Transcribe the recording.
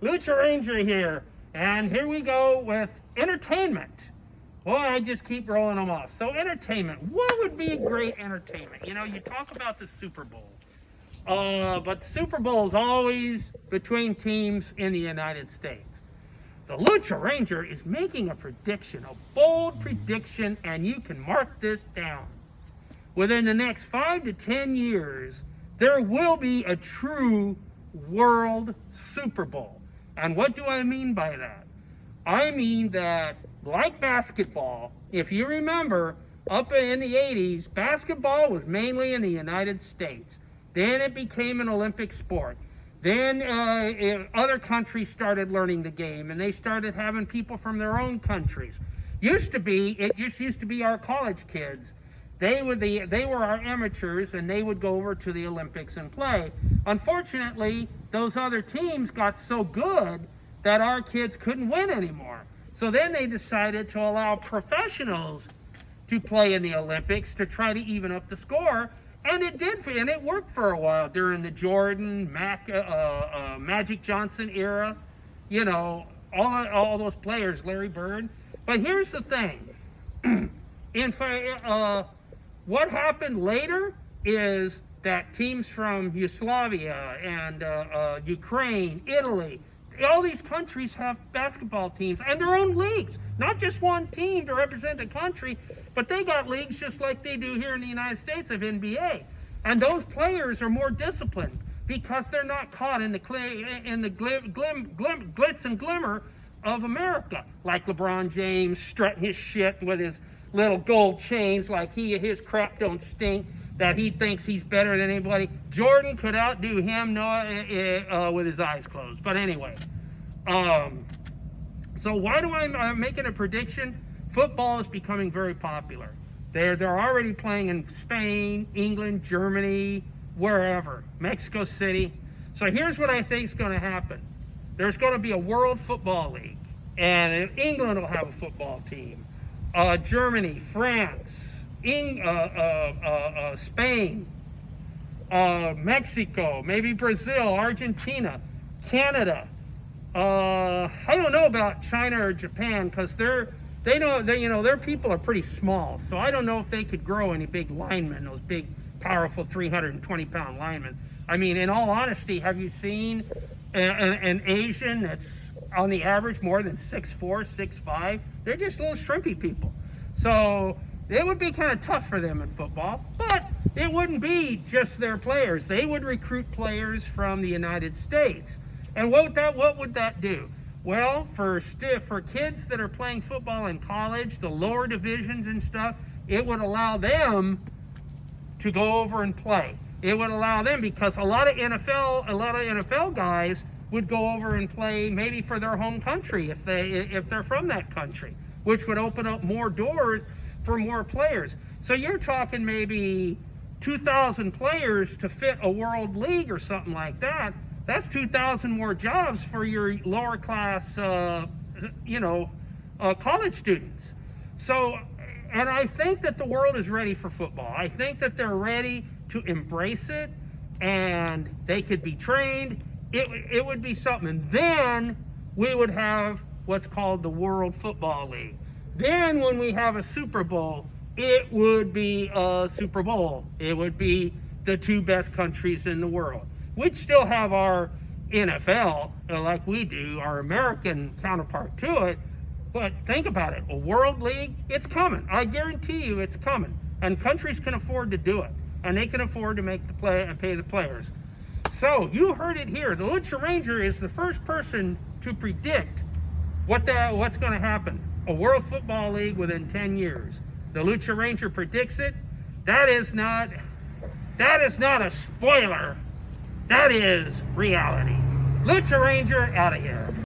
Lucha Ranger here, and here we go with entertainment. Well, I just keep rolling them off. So entertainment, what would be great entertainment? You know, you talk about the Super Bowl, but the Super Bowl is always between teams in the United States. The Lucha Ranger is making a prediction, a bold prediction, and you can mark this down. Within the next 5 to 10 years, there will be a true world Super Bowl. And what do I mean by that? I mean that, like basketball, if you remember, up in the 80s, basketball was mainly in the United States. Then it became an Olympic sport. Then other countries started learning the game, and they started having people from their own countries. It just used to be our college kids. They were our amateurs, and they would go over to the Olympics and play. Unfortunately, those other teams got so good that our kids couldn't win anymore. So then they decided to allow professionals to play in the Olympics to try to even up the score. And it did, and it worked for a while during the Jordan, Magic Johnson era. You know, all those players, Larry Bird. But here's the thing. What happened later is that teams from Yugoslavia and Ukraine, Italy, all these countries have basketball teams and their own leagues. Not just one team to represent the country, but they got leagues just like they do here in the United States of NBA. And those players are more disciplined because they're not caught in the glitz and glimmer of America, like LeBron James strutting his shit with his little gold chains like his crap don't stink, that he thinks he's better than anybody. Jordan could outdo him with his eyes closed. But anyway, so why do I'm making a prediction? Football is becoming very popular. They're already playing in Spain, England, Germany, wherever, Mexico City. So here's what I think is going to happen. There's going to be a World Football League, and England will have a football team. Germany, France, Spain, Mexico, maybe Brazil, Argentina, Canada. I don't know about China or Japan because their people are pretty small. So I don't know if they could grow any big linemen, those big, powerful 320-pound linemen. I mean, in all honesty, have you seen an Asian that's on the average more than 6'4", 6'5"? They're just little shrimpy people. So it would be kind of tough for them in football, but it wouldn't be just their players. They would recruit players from the United States. And what would that do? Well, for kids that are playing football in college, the lower divisions and stuff, it would allow them to go over and play. It would allow them, because a lot of NFL guys would go over and play maybe for their home country if they're from that country, which would open up more doors for more players. So you're talking maybe 2,000 players to fit a world league or something like that. That's 2,000 more jobs for your lower class, college students. So, and I think that the world is ready for football. I think that they're ready to embrace it, and they could be trained. It would be something. And then we would have what's called the World Football League. Then when we have a Super Bowl, it would be a Super Bowl. It would be the two best countries in the world. We'd still have our NFL, like we do, our American counterpart to it. But think about it, a World League, it's coming. I guarantee you it's coming. And countries can afford to do it. And they can afford to make the play and pay the players. So you heard it here. The Lucha Ranger is the first person to predict what's going to happen. A World Football League within 10 years. The Lucha Ranger predicts it. That is not a spoiler. That is reality. Lucha Ranger out of here.